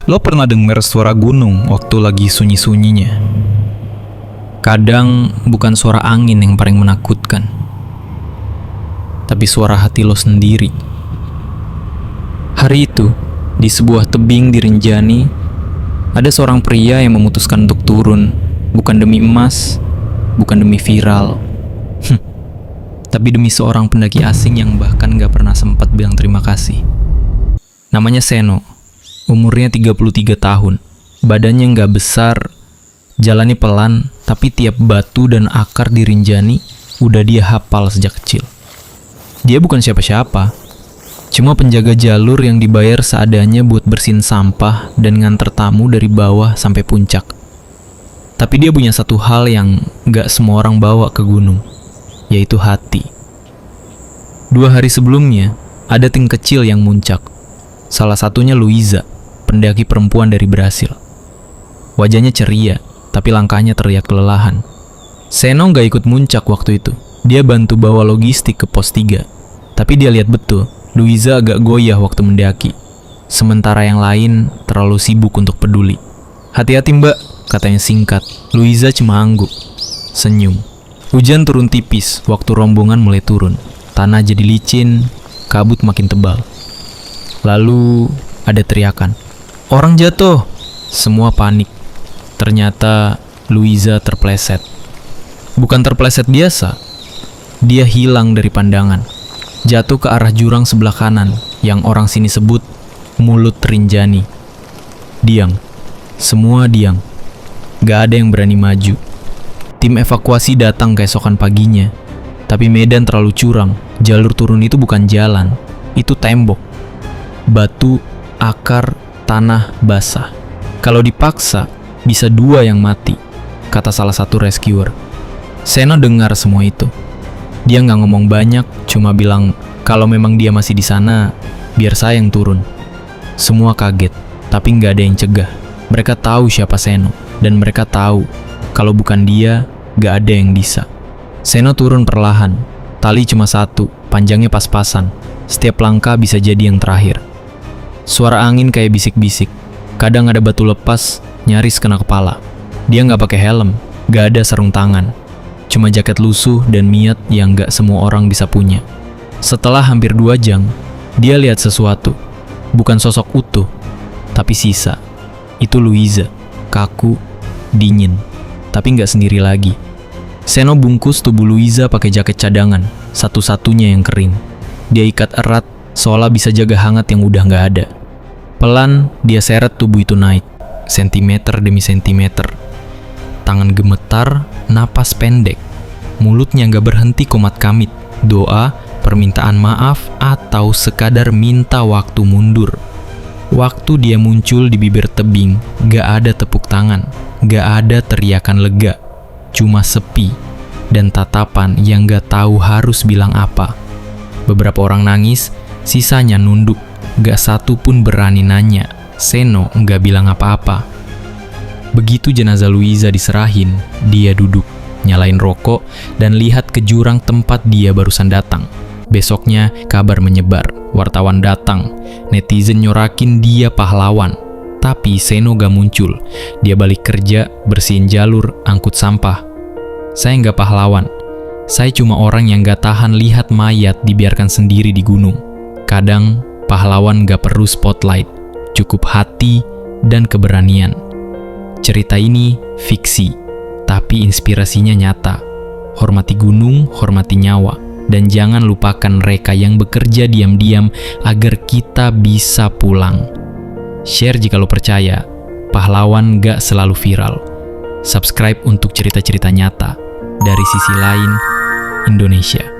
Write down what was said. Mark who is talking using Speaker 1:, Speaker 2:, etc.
Speaker 1: Lo pernah dengar suara gunung waktu lagi sunyi-sunyinya? Kadang bukan suara angin yang paling menakutkan, tapi suara hati lo sendiri. Hari itu, di sebuah tebing di Rinjani, ada seorang pria yang memutuskan untuk turun, bukan demi emas, bukan demi viral, tapi demi seorang pendaki asing yang bahkan gak pernah sempat bilang terima kasih. Namanya Seno. Umurnya 33 tahun, badannya nggak besar, jalannya pelan, tapi tiap batu dan akar di Rinjani udah dia hafal sejak kecil. Dia bukan siapa-siapa, cuma penjaga jalur yang dibayar seadanya buat bersihin sampah dan nganter tamu dari bawah sampai puncak. Tapi dia punya satu hal yang nggak semua orang bawa ke gunung, yaitu hati. 2 hari sebelumnya, ada tim kecil yang muncak. Salah satunya Luiza, pendaki perempuan dari Brasil. Wajahnya ceria, tapi langkahnya terlihat kelelahan. Seno gak ikut muncak waktu itu. Dia bantu bawa logistik ke pos 3. Tapi dia lihat betul, Luiza agak goyah waktu mendaki. Sementara yang lain terlalu sibuk untuk peduli. "Hati-hati mbak," katanya singkat. Luiza cuma angguk, senyum. Hujan turun tipis waktu rombongan mulai turun. Tanah jadi licin, kabut makin tebal. Lalu ada teriakan, "Orang jatuh!" Semua panik. Ternyata Luiza terpleset. Bukan terpleset biasa. Dia hilang dari pandangan. Jatuh ke arah jurang sebelah kanan yang orang sini sebut Mulut Rinjani. Diam. Semua diam. Gak ada yang berani maju. Tim evakuasi datang keesokan paginya. Tapi medan terlalu curam. Jalur turun itu bukan jalan. Itu tembok. Batu, akar, tanah basah. Kalau dipaksa, bisa 2 yang mati, kata salah satu rescuer. Seno dengar semua itu. Dia nggak ngomong banyak, cuma bilang kalau memang dia masih di sana, biar saya yang turun. Semua kaget, tapi nggak ada yang cegah. Mereka tahu siapa Seno, dan mereka tahu kalau bukan dia, nggak ada yang bisa. Seno turun perlahan. Tali cuma 1, panjangnya pas-pasan. Setiap langkah bisa jadi yang terakhir. Suara angin kayak bisik-bisik. Kadang ada batu lepas, nyaris kena kepala. Dia nggak pakai helm, nggak ada sarung tangan. Cuma jaket lusuh dan niat yang nggak semua orang bisa punya. Setelah hampir 2 jam, dia lihat sesuatu. Bukan sosok utuh, tapi sisa. Itu Luiza, kaku, dingin, tapi nggak sendiri lagi. Seno bungkus tubuh Luiza pakai jaket cadangan, satu-satunya yang kering. Dia ikat erat, seolah bisa jaga hangat yang udah nggak ada. Pelan, dia seret tubuh itu naik, sentimeter demi sentimeter. Tangan gemetar, napas pendek. Mulutnya nggak berhenti komat kamit, doa, permintaan maaf, atau sekadar minta waktu mundur. Waktu dia muncul di bibir tebing, nggak ada tepuk tangan, nggak ada teriakan lega. Cuma sepi, dan tatapan yang nggak tahu harus bilang apa. Beberapa orang nangis, sisanya nunduk. Gak satu pun berani nanya. Seno gak bilang apa-apa. Begitu jenazah Luiza diserahin, dia duduk, nyalain rokok, dan lihat ke jurang tempat dia barusan datang. Besoknya kabar menyebar, wartawan datang, netizen nyorakin dia pahlawan. Tapi Seno gak muncul. Dia balik kerja, bersihin jalur, angkut sampah. Saya gak pahlawan. Saya cuma orang yang gak tahan lihat mayat dibiarkan sendiri di gunung. Kadang pahlawan gak perlu spotlight, cukup hati dan keberanian. Cerita ini fiksi, tapi inspirasinya nyata. Hormati gunung, hormati nyawa, dan jangan lupakan mereka yang bekerja diam-diam agar kita bisa pulang. Share jika lo percaya, pahlawan gak selalu viral. Subscribe untuk cerita-cerita nyata dari sisi lain Indonesia.